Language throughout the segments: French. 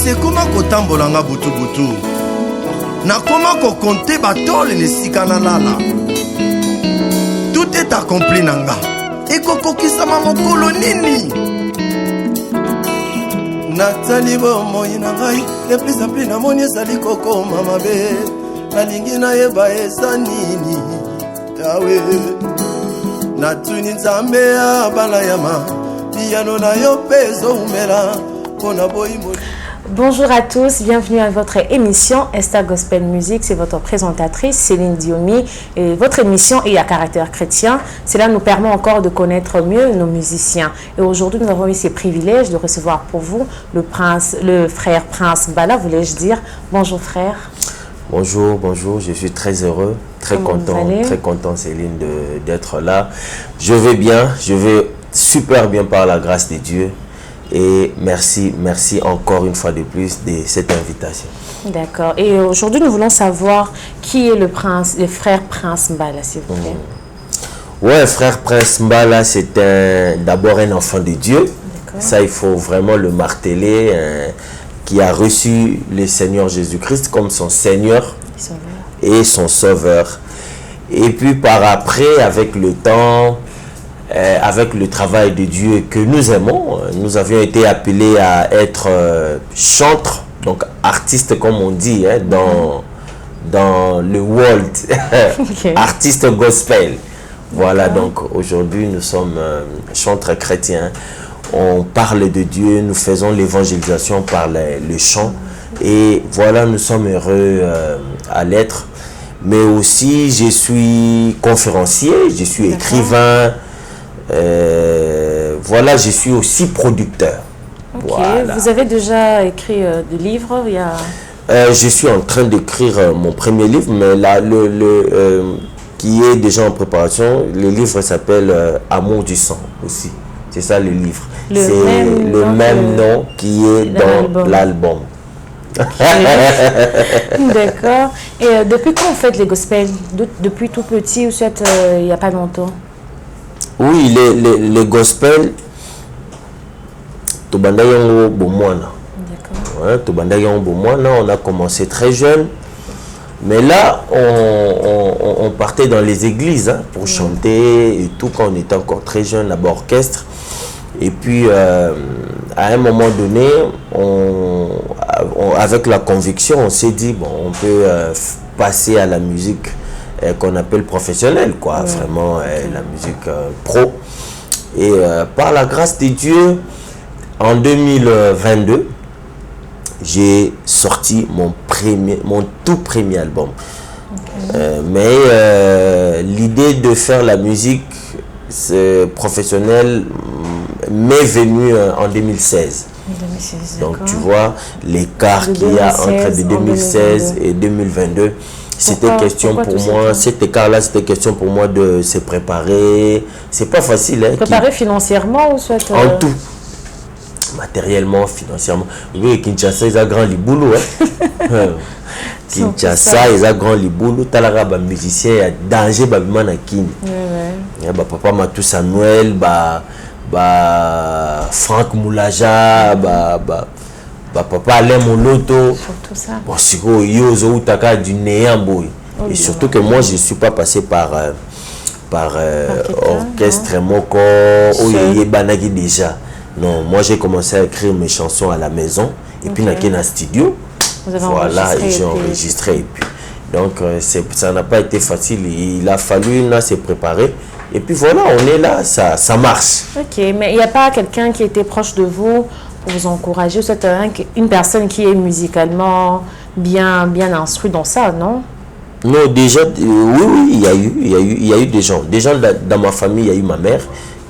sekoma kotambolanga butu nakoma kokonte batole nesika nalala tout est accompli nanga ekokokisama mokolo nini natali bomoi na ngai de plus en plus namoni ezali kokoma mabe nalingi nayeba eza nini yawe natuni nzambe ya balayama piano na yo mpe ezoumela mpona boyimoli. Bonjour à tous, bienvenue à votre émission Esta Gospel Music. C'est votre présentatrice Céline Diomi et votre émission est à caractère chrétien. Cela nous permet encore de connaître mieux nos musiciens. Et aujourd'hui, nous avons eu ce privilège de recevoir pour vous le frère Prince Mbala, voulais-je dire. Bonjour frère. Bonjour, je suis très heureux, très content Céline d'être là. Je vais bien, je vais super bien par la grâce de Dieu. Et merci encore une fois de plus de cette invitation. D'accord. Et aujourd'hui, nous voulons savoir qui est le frère Prince Mbala, s'il vous plaît. Ouais, frère Prince Mbala, c'est d'abord un enfant de Dieu. Ça, il faut vraiment le marteler, qui a reçu le Seigneur Jésus-Christ comme son Seigneur et son Sauveur. Et puis par après, avec le temps, avec le travail de Dieu que nous aimons, nous avions été appelés à être chantres, donc artistes comme on dit, hein, dans le world, artistes gospel. Voilà, donc aujourd'hui nous sommes chantres chrétiens, on parle de Dieu, nous faisons l'évangélisation par le chant et voilà, nous sommes heureux à l'être. Mais aussi je suis conférencier, je suis écrivain. Voilà, je suis aussi producteur. Voilà. Vous avez déjà écrit des livres? Je suis en train d'écrire mon premier livre, mais là, qui est déjà en préparation. Le livre s'appelle Amour du sang aussi. C'est ça le livre. C'est le même nom qui est dans l'album. D'accord. Et depuis quand vous faites les gospels? Depuis tout petit ou soit il n'y a pas longtemps? Oui, les gospels, on a commencé très jeune, mais là, on partait dans les églises pour chanter et tout quand on était encore très jeune, là-bas orchestre. Et puis, à un moment donné, avec la conviction, on s'est dit, bon, on peut passer à la musique qu'on appelle professionnel, quoi, vraiment la musique pro. Et par la grâce de Dieu, en 2022, j'ai sorti mon tout premier album. Mais l'idée de faire la musique professionnelle m'est venue en 2016. Donc tu vois l'écart qu'il y a entre 2016 et 2022. C'était question pour moi, cet écart-là, c'était question pour moi de se préparer. C'est pas facile. Hein, préparer financièrement ou soit en tout. Matériellement, financièrement. Oui, Kinshasa, ils ont grand liboulou. Hein. Kinshasa, ils ont grand liboulou. Talara, bah, musicien, il y a danger, bah, man à Kin. Bah, papa Matou Samuel, bah, Franck Moulaja, bah, papa Alain Moloto. Bon, si vous avez du néant, boy. Et surtout que moi, je ne suis pas passé par orchestre Moko, ou déjà. Non, moi j'ai commencé à écrire mes chansons à la maison et puis dans un studio. Voilà, et j'ai enregistré. Et puis, donc ça n'a pas été facile. Il a fallu là, se préparer. Et puis voilà, on est là, ça marche. Ok, mais il n'y a pas quelqu'un qui était proche de vous pour vous encourager? C'est une personne qui est musicalement bien instruite dans ça, non? Non, déjà, oui, il y a eu des gens. Déjà dans ma famille, il y a eu ma mère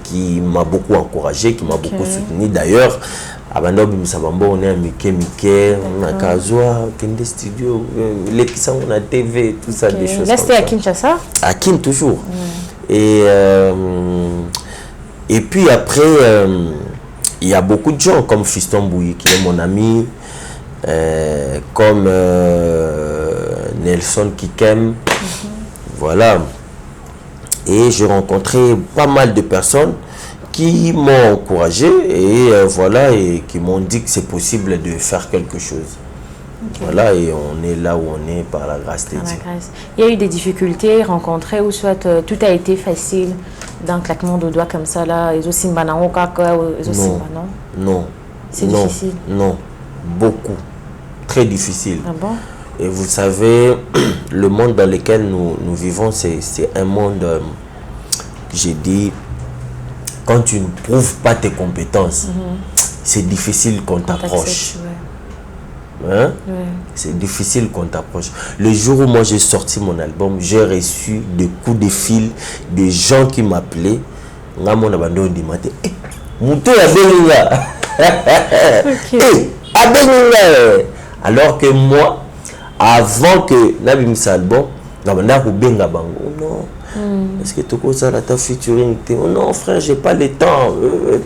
qui m'a beaucoup encouragé, qui m'a beaucoup soutenu. D'ailleurs, à Bandobi Msabambo, on est à Mike, on a Kazoa, Kende Studio, les qui sont à TV, tout ça, des choses. Là, c'était à Kinshasa? À Kin, toujours. Et puis après, il y a beaucoup de gens comme Fiston Bouyi, qui est mon ami, comme Nelson Kikem. Voilà. Et j'ai rencontré pas mal de personnes qui m'ont encouragé et voilà, et qui m'ont dit que c'est possible de faire quelque chose. Voilà, et on est là où on est par la grâce de Dieu. Il y a eu des difficultés rencontrées ou soit tout a été facile d'un claquement de doigts comme ça là, non. C'est difficile. Non, beaucoup. Très difficile. Ah bon? Et vous savez, le monde dans lequel nous vivons, c'est un monde, j'ai dit, quand tu ne prouves pas tes compétences, c'est difficile qu'on t'approche. Hein? C'est difficile qu'on t'approche. Le jour où moi j'ai sorti mon album, j'ai reçu des coups de fil de gens qui m'appelaient. Alors que moi, avant que Nabi Salbon, non, est-ce que tu ça ta featuring? Oh non frère, j'ai pas le temps,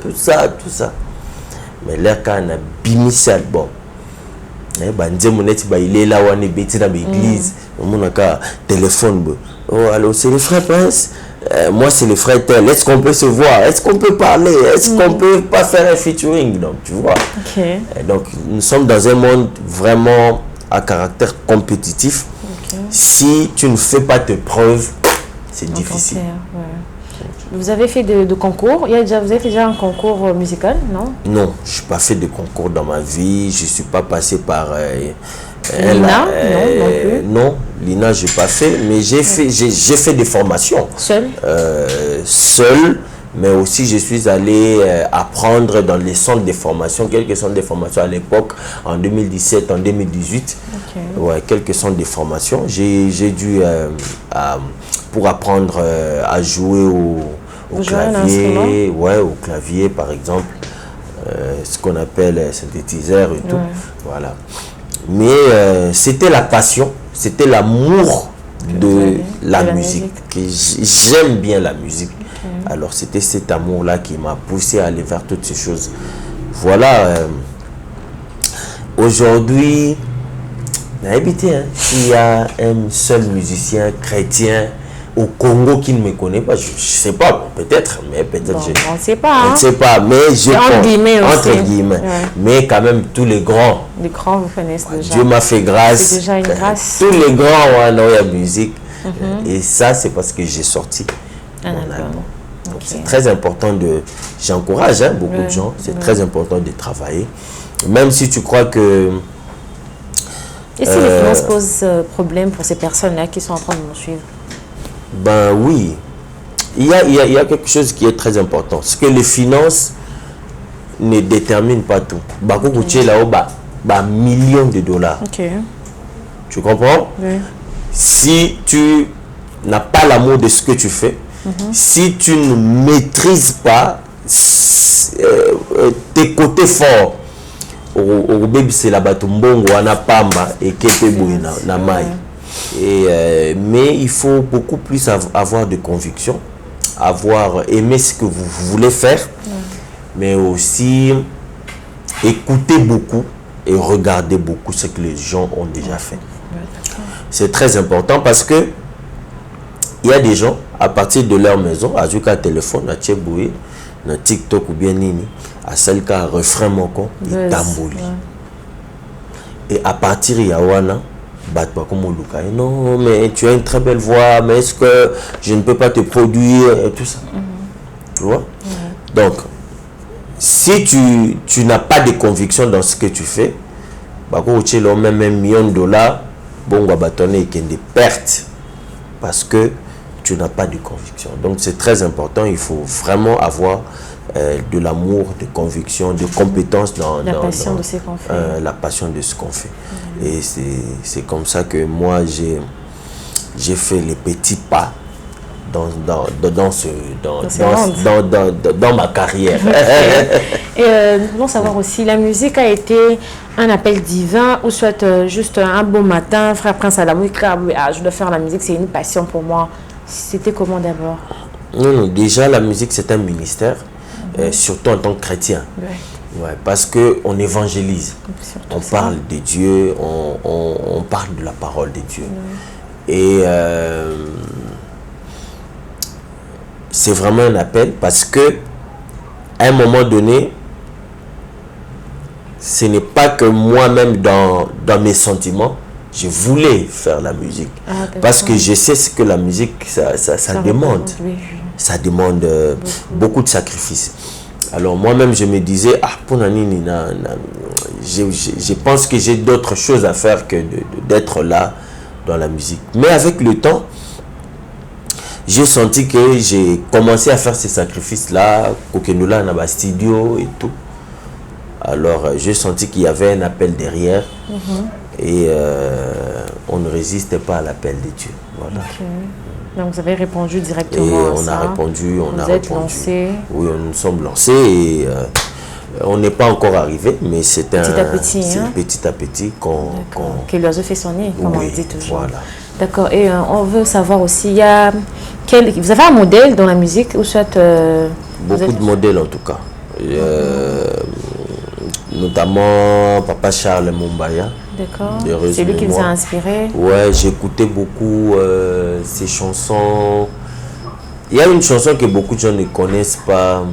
tout ça. Mais là quand on a bimi cet album, il est là où on est bêté dans l'église, on a téléphone. Oh alors c'est le frère Prince, moi c'est le frère tel, est-ce qu'on peut se voir, est-ce qu'on peut parler, est-ce qu'on peut pas faire un featuring, donc tu vois. Donc nous sommes dans un monde vraiment à caractère compétitif. Si tu ne fais pas tes preuves, c'est difficile. Vous avez fait de concours? Vous avez fait déjà un concours musical, non? Non, je n'ai pas fait de concours dans ma vie. Je ne suis pas passé par... Lina? Non, Lina, je n'ai pas fait. Mais j'ai fait des formations. Seul? Seul. Mais aussi, je suis allé apprendre dans les centres de formation, quelques centres de formation à l'époque, en 2017, en 2018. Ouais, quelques centres de formation. J'ai dû, pour apprendre à jouer au clavier, au clavier par exemple, ce qu'on appelle synthétiseur et tout. Voilà. Mais c'était la passion, c'était l'amour de la musique. J'aime bien la musique. Alors c'était cet amour-là qui m'a poussé à aller vers toutes ces choses. Voilà. Aujourd'hui, s'il y a un seul musicien chrétien au Congo qui ne me connaît pas, je ne sais pas, peut-être, mais peut-être on ne sait pas. On ne sait pas, mais je pense, entre guillemets. Mais quand même, tous les grands. Les grands vous connaissent déjà. Dieu m'a fait grâce. C'est déjà une grâce. Tous les grands ont la musique. Et ça, c'est parce que j'ai sorti mon album. C'est très important de... J'encourage beaucoup de gens. C'est très important de travailler. Même si tu crois que... Et si les finances posent problème pour ces personnes-là qui sont en train de nous suivre? Ben oui. Il y a quelque chose qui est très important. C'est que les finances ne déterminent pas tout. Là-haut, millions de dollars. Tu comprends? Si tu n'as pas l'amour de ce que tu fais, si tu ne maîtrises pas tes côtés forts, c'est la batumbongo wana pamba et kepe na mai. Mais il faut beaucoup plus avoir de conviction, aimer ce que vous voulez faire, mais aussi écouter beaucoup et regarder beaucoup ce que les gens ont déjà fait. C'est très important parce que il y a des gens, à partir de leur maison, à un téléphone, à Tchéboué, à TikTok ou bien Nini, à celle qui a un refrain moko, il tambouli. Et à partir de Yawana, non, mais tu as une très belle voix, mais est-ce que je ne peux pas te produire et tout ça? Tu vois? Donc, si tu n'as pas de conviction dans ce que tu fais, même $1 million, bon, va bâtonner qu'il y a des pertes parce que tu n'as pas de conviction. Donc, c'est très important. Il faut vraiment avoir de l'amour, de conviction, de compétence dans la passion de ce qu'on fait. La passion de ce qu'on fait. Et c'est comme ça que moi, j'ai fait les petits pas dans ma carrière. Et nous voulons savoir aussi, la musique a été un appel divin ou soit juste un beau matin, frère Prince à la musique, je dois faire la musique, c'est une passion pour moi. C'était comment d'abord? Non, déjà la musique c'est un ministère, surtout en tant que chrétien. Parce qu'on évangélise, on parle de Dieu, on parle de la parole de Dieu. Et c'est vraiment un appel parce que à un moment donné, ce n'est pas que moi-même, dans mes sentiments, je voulais faire la musique. Parce que je sais ce que la musique, ça demande. Ça demande beaucoup de sacrifices. Alors moi-même, je me disais, pour Nanini, je pense que j'ai d'autres choses à faire que d'être là dans la musique. Mais avec le temps, j'ai senti que j'ai commencé à faire ces sacrifices-là, Kokenula, dans studio et tout. Alors j'ai senti qu'il y avait un appel derrière et on ne résistait pas à l'appel de Dieu. Voilà. Donc vous avez répondu directement et à on ça. a répondu, on vous a êtes répondu. lancé. Oui, nous sommes lancés et on n'est pas encore arrivé, mais c'est petit à petit que l'oiseau fait son nid, comme on dit toujours. Voilà. D'accord. Et on veut savoir aussi, vous avez un modèle dans la musique ou soit beaucoup de modèles en tout cas. Notamment Papa Charles Mumbaya. D'accord. C'est lui qui vous a inspiré. Ouais, j'écoutais beaucoup ses chansons. Il y a une chanson que beaucoup de gens ne connaissent pas.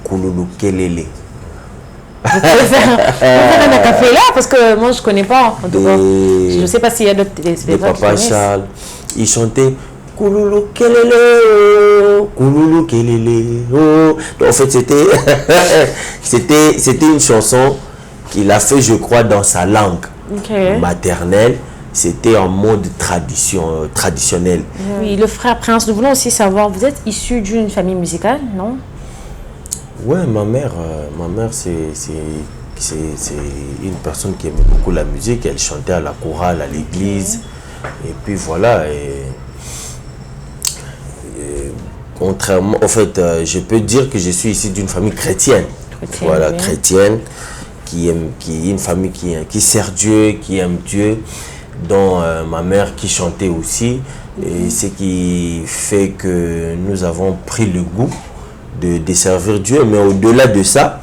Kouloulou Kelele. Vous pouvez faire un acapella parce que moi je ne connais pas. En tout cas. Je ne sais pas s'il y a d'autres de Papa Charles. Il chantait Kouloulou Kelele, Kouloulou Kelele. Oh. Donc, en fait, c'était une chanson qu'il a fait, je crois, dans sa langue maternelle. C'était en mode traditionnel. Oui, le frère Prince, nous voulons aussi savoir, vous êtes issu d'une famille musicale, non? Ouais, ma mère c'est une personne qui aimait beaucoup la musique. Elle chantait à la chorale, à l'église. Et puis voilà. Et contrairement, en fait, je peux dire que je suis issu d'une famille chrétienne. Voilà, chrétienne, qui est une famille qui sert Dieu, qui aime Dieu, dont ma mère qui chantait aussi. Et ce qui fait que nous avons pris le goût de servir Dieu. Mais au-delà de ça,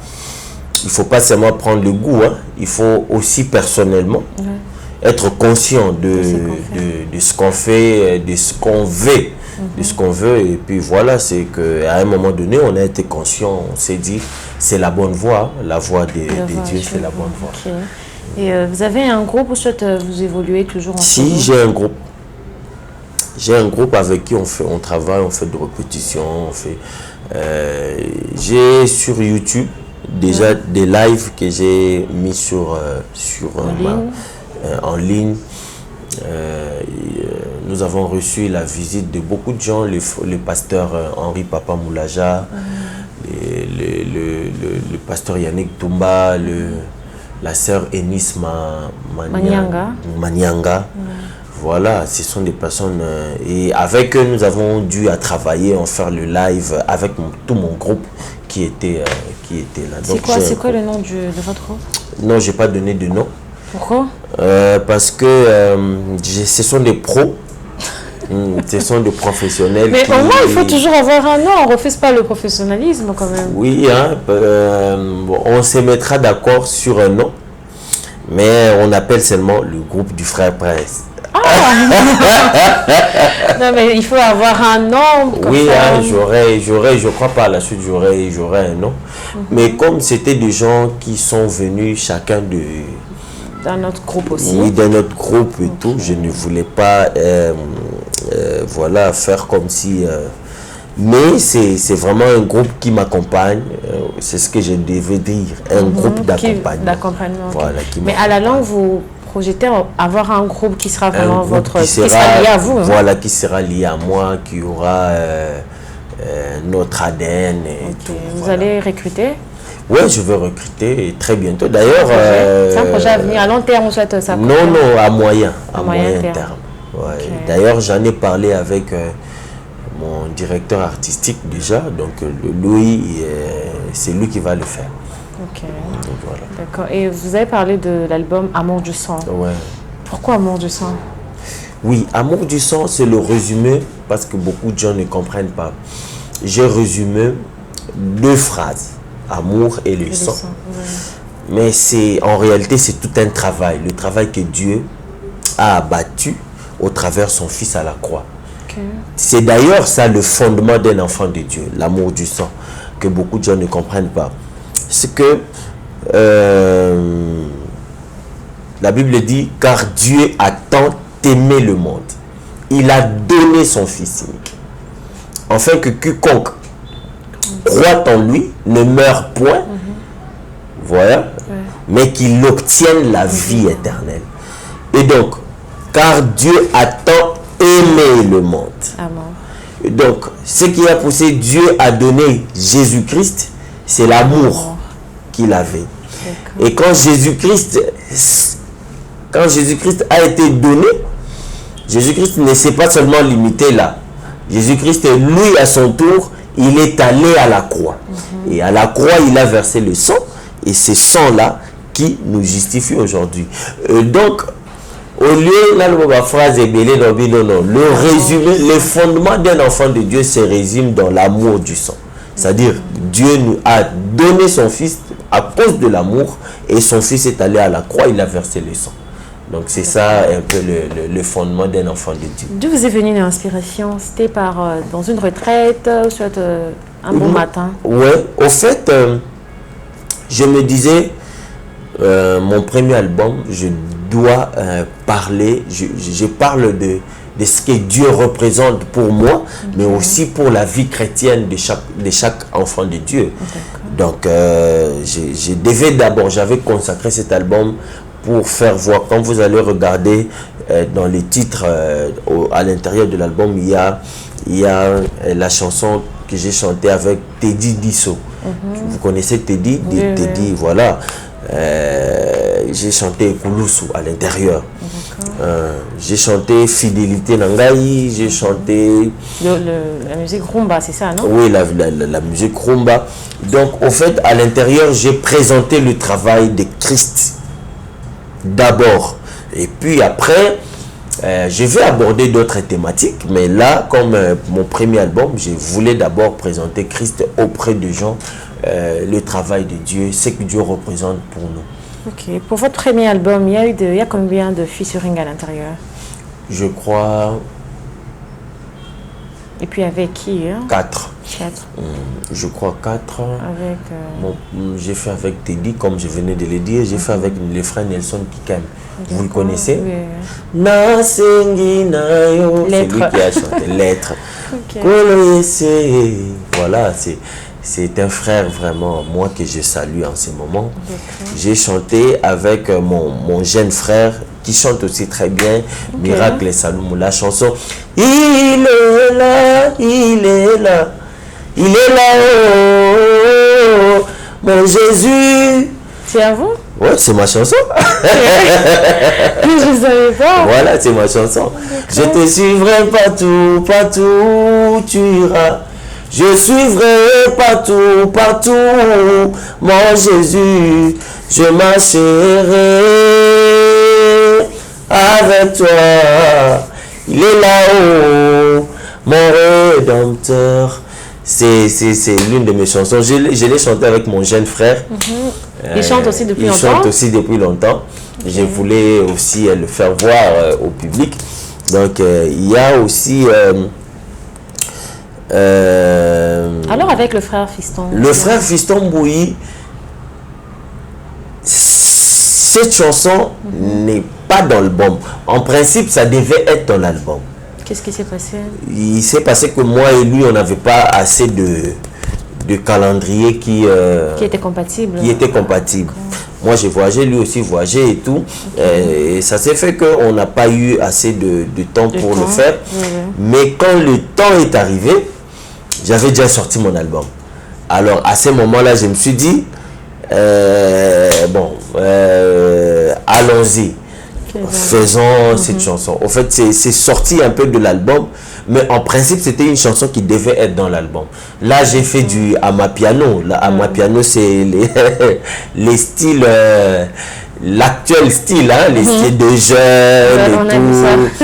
il ne faut pas seulement prendre le goût, il faut aussi personnellement être conscient de ce qu'on fait, de ce qu'on veut. De ce qu'on veut, et puis voilà, c'est qu'à un moment donné, on a été conscient, on s'est dit, c'est la bonne voie, la voie de Dieu, c'est la bonne voie. Et vous avez un groupe ou soit vous évoluez toujours en solo? Si, j'ai un groupe. J'ai un groupe avec qui on travaille, on fait de répétitions, j'ai sur YouTube déjà des lives que j'ai mis en ligne. Nous avons reçu la visite de beaucoup de gens, le pasteur Henri Papa Moulaja, le pasteur Yannick Toumba, la sœur Enis Manianga. Voilà, ce sont des personnes et avec eux nous avons dû travailler, en faire le live avec tout mon groupe qui était là. C'est quoi le nom de votre groupe? Non, j'ai pas donné de nom. Pourquoi? Parce que ce sont des pros, ce sont des professionnels. Mais au moins, il faut toujours avoir un nom, on ne refuse pas le professionnalisme quand même. Oui, on se mettra d'accord sur un nom, mais on appelle seulement le groupe du frère Prince. Non, mais il faut avoir un nom. Oui, je crois par la suite, j'aurai un nom. Mais comme c'était des gens qui sont venus chacun dans notre groupe aussi. Oui, dans notre groupe et tout. Je ne voulais pas faire comme si... mais c'est vraiment un groupe qui m'accompagne. C'est ce que je devais dire. Un groupe d'accompagnement. Voilà, mais à la longue, vous projetez avoir un groupe qui sera vraiment qui sera lié à vous. Voilà, qui sera lié à moi, qui aura notre ADN et tout. Vous allez recruter? Oui, je veux recruter très bientôt. D'ailleurs... c'est un projet à venir, à long terme ou soit ça? Non, à moyen terme. Ouais. Okay. D'ailleurs, j'en ai parlé avec mon directeur artistique déjà. Donc, Louis, c'est lui qui va le faire. Ok. Voilà. D'accord. Et vous avez parlé de l'album Amour du sang. Ouais. Pourquoi Amour du sang? Oui, Amour du sang, c'est le résumé, parce que beaucoup de gens ne comprennent pas. J'ai résumé 2 phrases. Amour et le sang. Mais en réalité, c'est tout un travail. Le travail que Dieu a abattu au travers son Fils à la croix. Okay. C'est d'ailleurs ça le fondement d'un enfant de Dieu, l'amour du sang. que beaucoup de gens ne comprennent pas. C'est que la Bible dit, car Dieu a tant aimé le monde, il a donné son Fils unique, afin que quiconque croit en lui ne meure point, voilà, mais qu'il obtienne la vie éternelle. Et donc, car Dieu a tant aimé le monde. Amen. Et donc, ce qui a poussé Dieu à donner Jésus-Christ, c'est l'amour qu'il avait. Et quand Jésus-Christ a été donné, Jésus-Christ ne s'est pas seulement limité là. Jésus-Christ, lui, à son tour, il est allé à la croix. Et à la croix, il a versé le sang. Et c'est ce sang-là qui nous justifie aujourd'hui. Donc, au lieu, là, la phrase est belle, le résumé, le fondement d'un enfant de Dieu se résume dans l'amour du sang. C'est-à-dire, Dieu nous a donné son Fils à cause de l'amour, et son Fils est allé à la croix, il a versé le sang. Donc c'est ça un peu le fondement d'un enfant de Dieu. D'où vous est venue l'inspiration? C'était dans une retraite, soit un bon matin? Oui, au fait, je me disais, mon premier album, je dois parler, je parle de ce que Dieu représente pour moi, mais aussi pour la vie chrétienne de chaque enfant de Dieu. Donc, je devais d'abord, j'avais consacré cet album pour faire voir, quand vous allez regarder dans les titres à l'intérieur de l'album, il y a la chanson que j'ai chantée avec Teddy Disso. Vous connaissez Teddy? Teddy, voilà. J'ai chanté Koulousou à l'intérieur. J'ai chanté Fidélité Nangaï, j'ai chanté... La musique rumba, c'est ça, non? Oui, la musique rumba. Donc, au fait, à l'intérieur, j'ai présenté le travail de Christ d'abord. Et puis après, je vais aborder d'autres thématiques. Mais là, comme mon premier album, je voulais d'abord présenter Christ auprès des gens, le travail de Dieu, ce que Dieu représente pour nous. Ok. Pour votre premier album, il y a combien de featuring à l'intérieur? Je crois... Et puis avec qui, hein? 4. 4. Je crois 4. Avec... j'ai fait avec Teddy, comme je venais de le dire. J'ai fait avec le frère Nelson Kikem. Vous le connaissez? Oui. Nasengi Nayo. C'est lui qui a chanté Lettre. Voilà, c'est un frère vraiment, moi, que je salue en ce moment. J'ai chanté avec mon jeune frère qui chante aussi très bien, Miracle et Saloum, la chanson « Il est là, il est là, il est là, oh, mon Jésus ». C'est à vous? Ouais, c'est ma chanson. Je ne savais pas. Voilà, c'est ma chanson. Je te suivrai partout, partout où tu iras. Je suivrai partout, partout, mon Jésus. Je marcherai avec toi. Il est là-haut, mon Rédempteur. C'est l'une de mes chansons. Je l'ai chantée avec mon jeune frère. Il chante aussi depuis longtemps. Il chante aussi depuis longtemps. Je voulais aussi le faire voir au public. Donc, il y a aussi... alors, avec le frère Fiston? Le frère Fiston Bouilly, cette chanson n'est pas dans l'album. En principe, ça devait être dans l'album. Qu'est-ce qui s'est passé? Il s'est passé que moi et lui, on n'avait pas assez de calendrier qui était compatible. Moi, j'ai voyagé, lui aussi voyagé et tout. Et ça s'est fait qu'on n'a pas eu assez de temps pour le faire. Mais quand le temps est arrivé, j'avais déjà sorti mon album. Alors, à ce moment-là, je me suis dit, allons-y. Faisons cette chanson. Au fait, c'est sorti un peu de l'album, mais en principe, c'était une chanson qui devait être dans l'album. Là, j'ai fait du amapiano. Amapiano, c'est les styles, l'actuel style, hein, les styles de jeunes et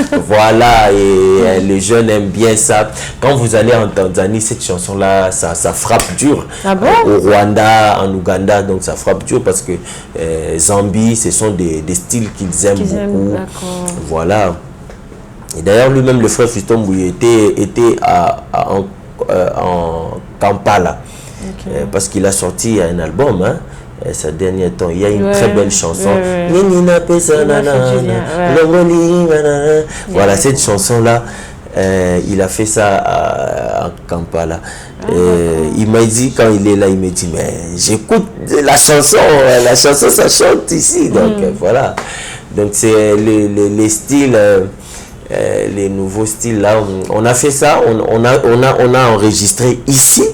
tout. Voilà, et les jeunes aiment bien ça. Quand vous allez en Tanzanie, cette chanson-là, ça frappe dur. Ah bon? Au Rwanda, en Ouganda, donc ça frappe dur parce que Zambie, ce sont des styles qu'ils aiment beaucoup. Voilà. Et d'ailleurs, lui-même, le frère Fiston Bouilly était en Kampala. parce qu'il a sorti un album, hein, ce dernier temps. Il y a une très belle chanson. Voilà, cette chanson-là, il a fait ça à Kampala. Il m'a dit, quand il est là, il me dit, mais j'écoute la chanson, ça chante ici. Donc voilà. Donc c'est les styles, les nouveaux styles là. On a fait ça, on a enregistré ici,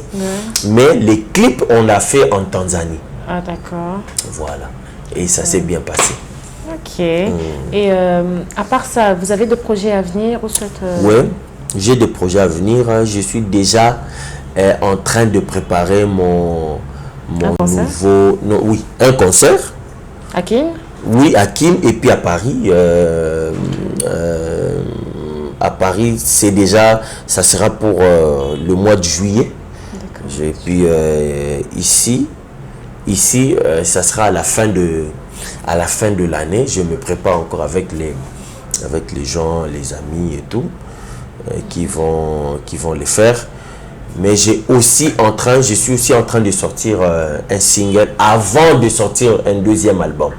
mais les clips, on a fait en Tanzanie. Ah d'accord. Voilà. Et ça s'est bien passé. Ok. Et à part ça, vous avez des projets à venir ou Oui, j'ai des projets à venir. Je suis déjà en train de préparer mon nouveau... Non, oui, un concert. À Kim? Oui, à Kim et puis à Paris. À Paris, c'est déjà... Ça sera pour le mois de juillet. Et puis ici, ça sera à la fin de l'année. Je me prépare encore avec les gens, les amis et tout, qui vont les faire. Mais je suis aussi en train de sortir un single avant de sortir un deuxième album.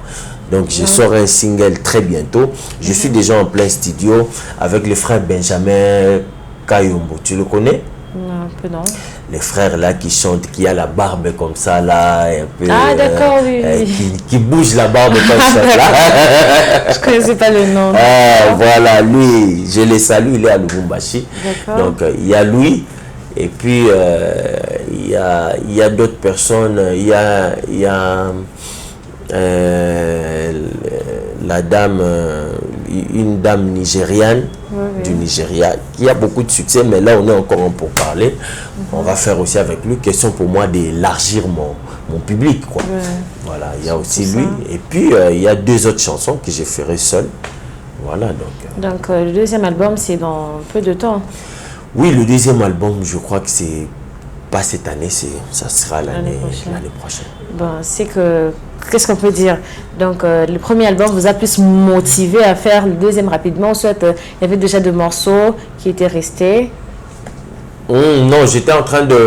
Donc je sors un single très bientôt. Je suis déjà en plein studio avec le frère Benjamin Kayombo. Tu le connais? Non, un peu non. Les frères là qui chantent, qui a la barbe comme ça là, un peu. Ah d'accord, oui. Qui bouge la barbe comme ça là. Je connaissais pas le nom. Voilà, lui, je le salue, il est à Lubumbashi. Donc il y a lui. Et puis il y a d'autres personnes. Il y a la dame, une dame nigériane du Nigeria qui a beaucoup de succès, mais là on est encore pour parler. On va faire aussi avec lui, question pour moi d'élargir mon public, quoi. Voilà, il y a aussi lui. Et puis il y a 2 autres chansons que je ferai seul. Voilà, donc le deuxième album, c'est dans peu de temps. Oui, le deuxième album, je crois que c'est pas cette année, ça sera l'année prochaine. Bon, c'est que, qu'est-ce qu'on peut dire? Donc, le premier album vous a plus motivé à faire le deuxième rapidement, soit il y avait déjà des morceaux qui étaient restés? Non, j'étais en train de...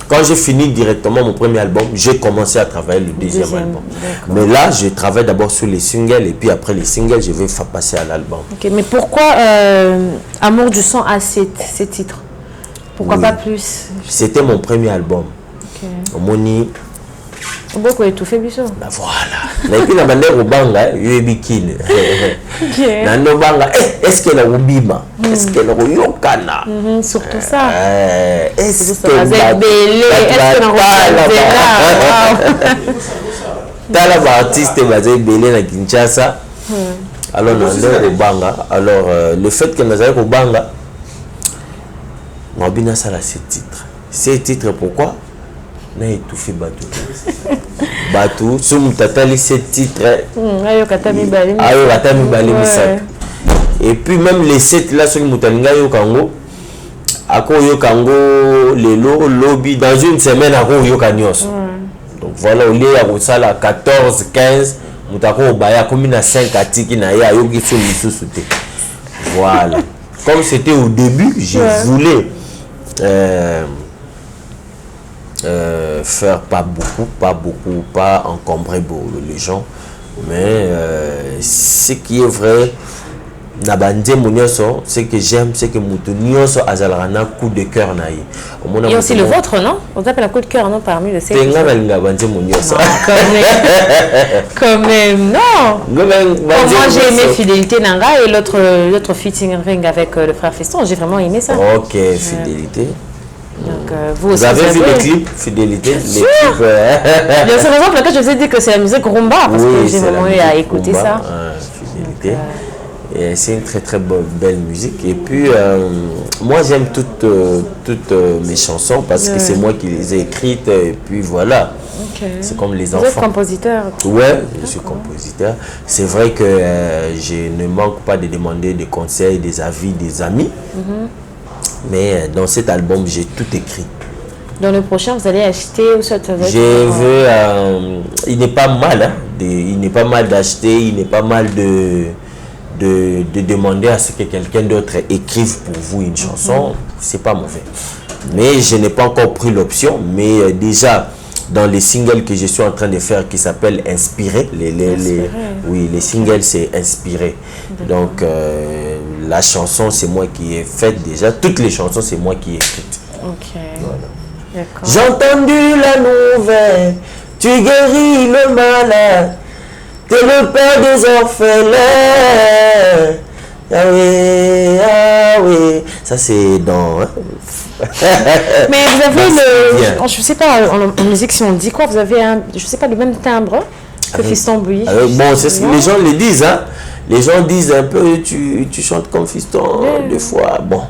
Quand j'ai fini directement mon premier album, j'ai commencé à travailler le deuxième album. Mais là, je travaille d'abord sur les singles et puis après les singles, je vais passer à l'album. Ok, mais pourquoi Amour du sang a ces titres? Pourquoi pas plus? C'était mon premier album. Moni. Beaucoup étouffé, biso. Bah voilà. Et puis la manière au banga, il y a bikini. Nano banga, est-ce qu'elle a ubima? Est-ce qu'elle a yokana? Surtout ça. Est-ce que t'as la artiste basée belé na Kinshasa. Alors nando au banga. Alors le fait que nous avons au banga, Mabina ça là ces titres pourquoi? Na étouffé bateau. Bateau, si vous avez ces titres. Et puis même les 7 là, sur le Moutananga Yokango, Ako Yokango, Lelo, Lobby, dans une semaine, Ako Yokanyos. Donc voilà, au lieu de ça, 14, 15, Moutako Obaya, comme il y a 5 articles, il y a Yogi sur le sous-souté. Voilà. Comme c'était au début, je voulais. Faire pas beaucoup, pas encombrer les gens, mais ce qui est vrai, ce que j'aime, c'est que Moutounioso Azalrana coup de cœur naï. Il y a aussi le vôtre, non? On appelle un coup de cœur, non? Parmi les 7. Quand même, non. Moi, j'ai aimé Fidélité Nanga et l'autre featuring avec le frère Feston. J'ai vraiment aimé ça. Ok, Fidélité. Donc, vous avez vu le clip Fidélité? C'est la raison pour laquelle je vous ai dit que c'est la musique rumba, parce que j'ai vraiment eu à écouter ça. Fidélité. Et c'est une très belle musique. Et puis, moi j'aime toutes mes chansons parce que c'est moi qui les ai écrites. Et puis voilà. C'est comme les enfants. Vous êtes compositeur? Ouais, je suis compositeur. C'est vrai que je ne manque pas de demander des conseils, des avis, des amis. Mais dans cet album, j'ai tout écrit. Dans le prochain, vous allez acheter ou ça te va? Je veux... il n'est pas mal, hein, il n'est pas mal d'acheter, il n'est pas mal de demander à ce que quelqu'un d'autre écrive pour vous une chanson. C'est pas mauvais. Mais je n'ai pas encore pris l'option. Mais déjà, dans les singles que je suis en train de faire qui s'appellent Inspiré, oui, les singles c'est Inspiré. Donc la chanson c'est moi qui ai faite déjà. Toutes les chansons c'est moi qui ai écrites. Ok. Voilà. J'ai entendu la nouvelle, tu guéris le malade, t'es le père des orphelins. Ah oui, ah oui. Ça c'est dans... Hein? Mais vous avez le... Je sais pas, en musique, si on dit quoi, vous avez un... Je sais pas, le même timbre que Fiston Bouilly. Bon, c'est ce que les gens le disent, hein. Les gens disent un peu, tu chantes comme Fiston, des fois, bon.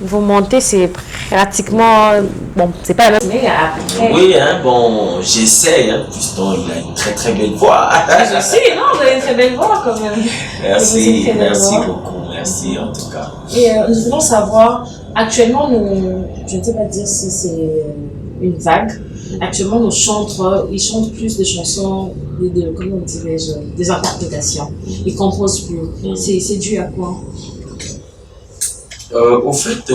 Vous montez, c'est pratiquement... Bon, c'est pas la même... Mais après... Oui, hein, bon, j'essaie, hein. Fiston, il a une très très belle voix. Je sais, non, vous avez une très belle voix quand même. Merci, merci beaucoup, merci en tout cas. Et nous voulons savoir, actuellement, je ne sais pas dire si c'est une vague, actuellement nos chantres, ils chantent plus des chansons, comment dirais-je, des interprétations, ils composent plus. C'est dû à quoi? Au fait,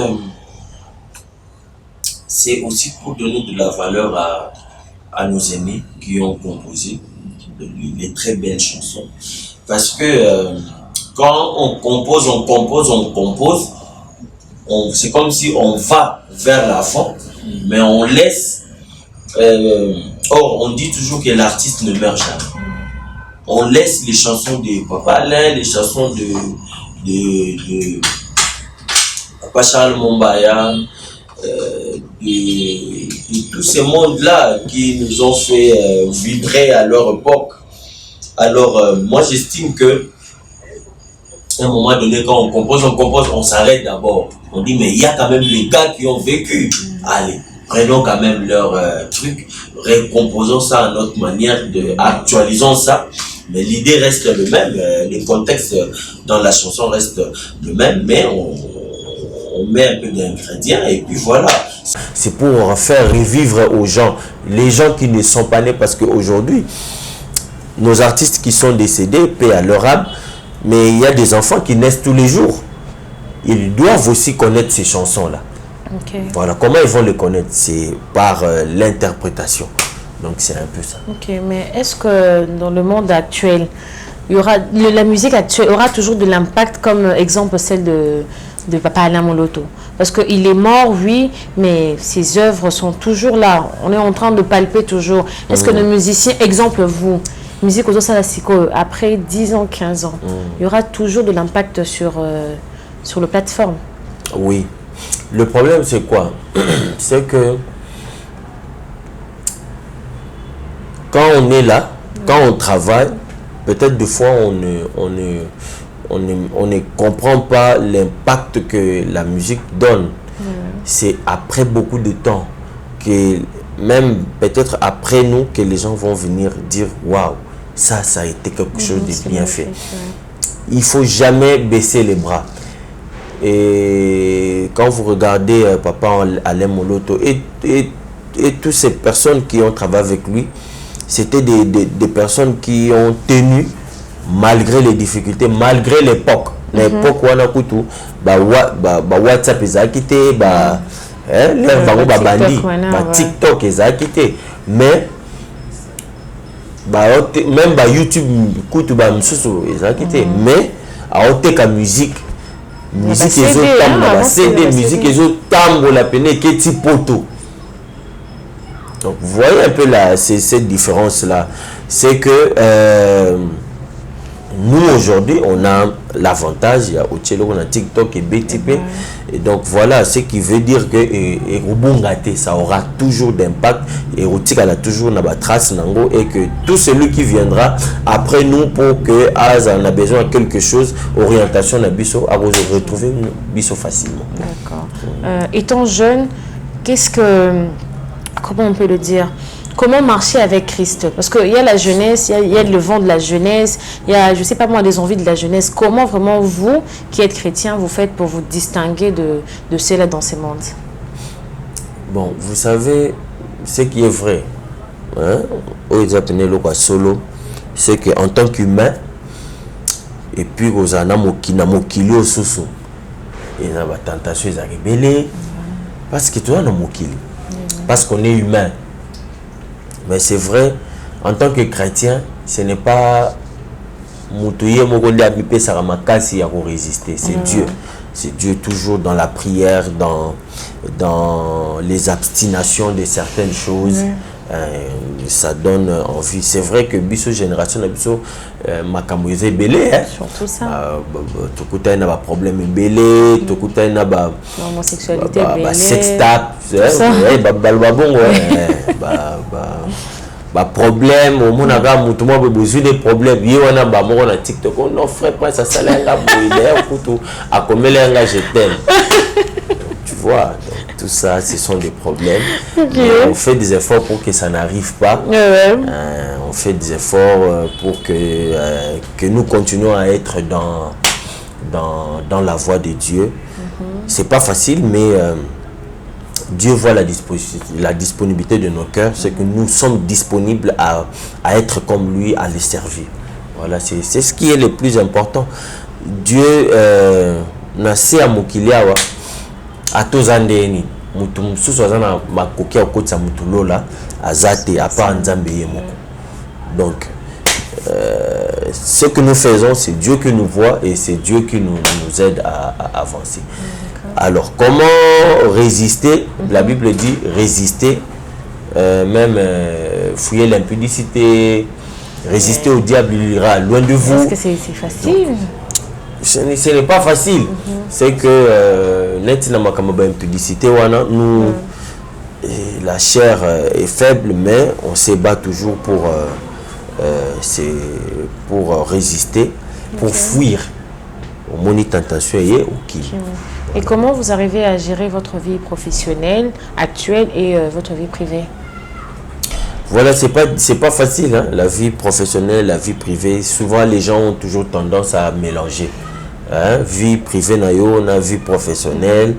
c'est aussi pour donner de la valeur à nos aînés qui ont composé les très belles chansons. Parce que quand on compose, c'est comme si on va vers l'avant, mais on laisse... or, on dit toujours que l'artiste ne meurt jamais. On laisse les chansons de Papa Alain, les chansons de Papa Charles Mombaya, de tous ces mondes-là qui nous ont fait vibrer à leur époque. Alors, moi j'estime que à un moment donné, quand on compose, on s'arrête d'abord. On dit, mais il y a quand même les gars qui ont vécu. Allez, prenons quand même leur truc, recomposons ça à notre manière, actualisons ça. Mais l'idée reste le même, le contexte dans la chanson reste le même, mais on met un peu d'ingrédients et puis voilà. C'est pour faire revivre aux gens, les gens qui ne sont pas nés, parce qu'aujourd'hui, nos artistes qui sont décédés, paix à leur âme, mais il y a des enfants qui naissent tous les jours. Ils doivent aussi connaître ces chansons-là. Okay. Voilà, comment ils vont les connaître? C'est par l'interprétation. Donc c'est un peu ça. Ok, mais est-ce que dans le monde actuel, il y aura, la musique actuelle aura toujours de l'impact, comme exemple celle de Papa Alain Moloto? Parce qu'il est mort, oui, mais ses œuvres sont toujours là. On est en train de palper toujours. Est-ce que nos musiciens, exemple vous, musique aux Salasiko, après 10 ans, 15 ans, il y aura toujours de l'impact sur le plateforme? Oui. Le problème, c'est quoi? C'est que quand on est là, quand on travaille, peut-être des fois on ne comprend pas l'impact que la musique donne. C'est après beaucoup de temps, que même peut-être après nous, que les gens vont venir dire waouh, ça a été quelque chose de bien fait. Il ne faut jamais baisser les bras. Et quand vous regardez Papa Alain Moloto et toutes ces personnes qui ont travaillé avec lui, c'était des personnes qui ont tenu malgré les difficultés, malgré l'époque. L'époque où on a coutu, WhatsApp ils ont quitté, TikTok ils ont quitté, mais même YouTube coutu ils ont quitté, mais à haute musique. Musique et autres tambour, CD, musique et autres tambour, la peine qui est poto. Donc vous voyez un peu là, cette différence là, c'est que nous aujourd'hui on a l'avantage, il y a Ochelo, on a TikTok et BTP, et donc voilà, ce qui veut dire que ça aura toujours d'impact, et Rotika a toujours une trace nango, et que tout celui qui viendra après nous pour que on a besoin de quelque chose, orientation à Bisso, à retrouver Bisso facilement. D'accord. Étant jeune, comment on peut le dire? Comment marcher avec Christ? Parce qu'il y a la jeunesse, il y a le vent de la jeunesse, il y a, je ne sais pas moi, les envies de la jeunesse. Comment vraiment vous, qui êtes chrétien, vous faites pour vous distinguer de ceux-là dans ces mondes? Bon, vous savez, ce qui est vrai, hein, solo, c'est qu'en tant qu'humain, et puis aux anamokina mokilio soso, il y a des tentations, ils ont rébellé. Parce que tu as un mokili. Parce qu'on est humain. Mais c'est vrai, en tant que chrétien, ce n'est pas Moutouye Mogonde Abipé Saramakasi à résister. C'est Dieu. C'est Dieu toujours dans la prière, dans les abstinations de certaines choses. Ça donne envie. C'est vrai que Bisso génération Bisso Makamoise belé. Surtout ça. Tokuta n'a pas problème belé. Tokuta n'a pas l'homosexualité belé. Sextape. Problème au monde a mutumo besoin de problèmes y on a ba mo na TikTok non frère pas ça salenga boiler kutu akomelenga je t'aime. Tu vois, donc, tout ça ce sont des problèmes. On fait des efforts pour que ça n'arrive pas. On fait des efforts pour que nous continuions à être dans la voie de Dieu. C'est pas facile, mais Dieu voit la disponibilité de nos cœurs, c'est que nous sommes disponibles à être comme lui, à le servir. Voilà, c'est ce qui est le plus important. Dieu n'a pas à mokiliawa à tous andeni mutum susozana makoki okotsa mutulola azate à part nzambe yemoko. Donc ce que nous faisons, c'est Dieu qui nous voit et c'est Dieu qui nous aide à avancer. Alors, comment résister? La Bible dit résister, même fouiller l'impudicité, résister au diable, il ira loin de vous. Est-ce que c'est facile? Ce n'est pas facile. C'est que impudicité, la chair est faible, mais on se bat toujours pour résister, pour fuir au moni tentation et au qui. Et comment vous arrivez à gérer votre vie professionnelle actuelle et votre vie privée? Voilà, c'est pas facile, hein? La vie professionnelle, la vie privée. Souvent, les gens ont toujours tendance à mélanger. Hein? Vie privée, on a vie professionnelle.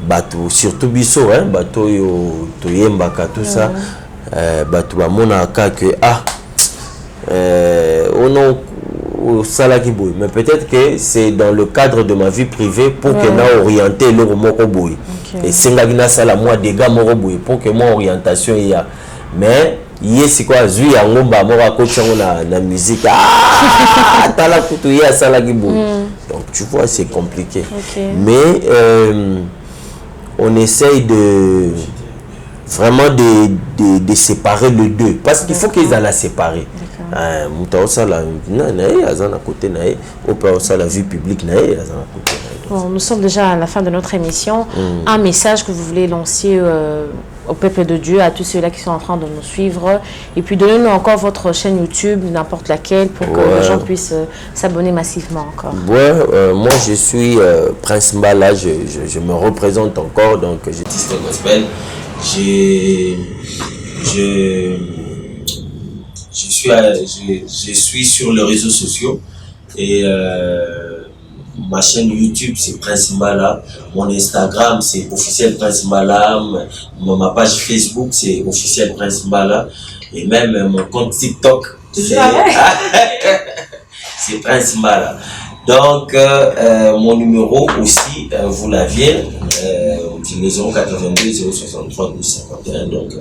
Bateau, surtout biso, hein? Bateau, toyembaka, tout ça. Bateau, monaka que mais peut-être que c'est dans le cadre de ma vie privée pour que moi orienté le mokoboy et sengagina sala moi dégâts mokoboy pour que mon orientation y a. Mais yesi quoi zui ya ngomba mora coach na musique tala kutu ya sala giboy. Donc tu vois, c'est compliqué. Mais on essaye de vraiment de séparer les deux parce qu'il faut qu'ils aient la séparer. La vie publique. Bon, nous sommes déjà à la fin de notre émission. Un message que vous voulez lancer au peuple de Dieu, à tous ceux-là qui sont en train de nous suivre, et puis donnez-nous encore votre chaîne YouTube, n'importe laquelle, pour que les gens puissent s'abonner massivement encore. Moi je suis Prince Mbala, je me représente encore, donc je dis gospel. Je suis sur les réseaux sociaux et ma chaîne YouTube c'est Prince Mbala, mon Instagram c'est officiel Prince Mbala, ma page Facebook c'est officiel Prince Mbala et même mon compte TikTok c'est Prince Mbala. Donc mon numéro aussi vous l'aviez, le 082 063 1251. Donc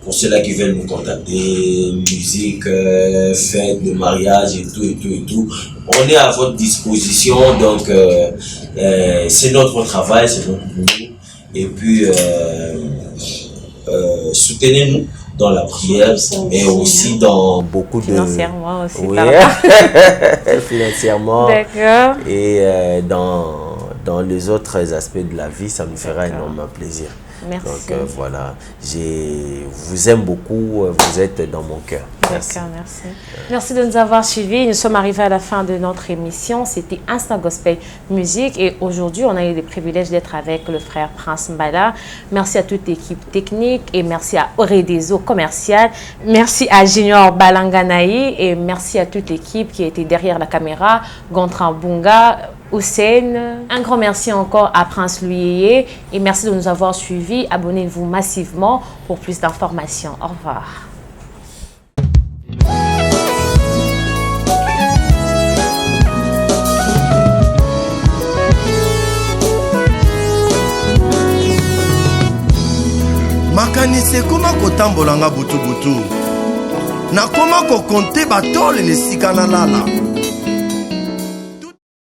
pour ceux-là qui veulent nous contacter, musique, fête de mariage et tout, on est à votre disposition. Donc c'est notre travail, c'est notre boulot. Et puis soutenez-nous dans la prière, mais aussi dans beaucoup de... Financièrement aussi. Oui. Financièrement. D'accord. Et dans les autres aspects de la vie, ça me fera énormément plaisir. Merci. Donc voilà, je vous aime beaucoup, vous êtes dans mon cœur. Merci. D'accord, merci. Merci de nous avoir suivis. Nous sommes arrivés à la fin de notre émission. C'était Instant Gospel Musique et aujourd'hui, on a eu le privilège d'être avec le frère Prince Mbala. Merci à toute l'équipe technique et merci à Oredezo Commercial. Merci à Junior Balanganaï et merci à toute l'équipe qui a été derrière la caméra, Gontran Bunga, Hussein. Un grand merci encore à Prince Luyeye et merci de nous avoir suivis. Abonnez-vous massivement pour plus d'informations. Au revoir. likanisi ekoma kotambolanga butu nakoma kokonte batole na esika nalala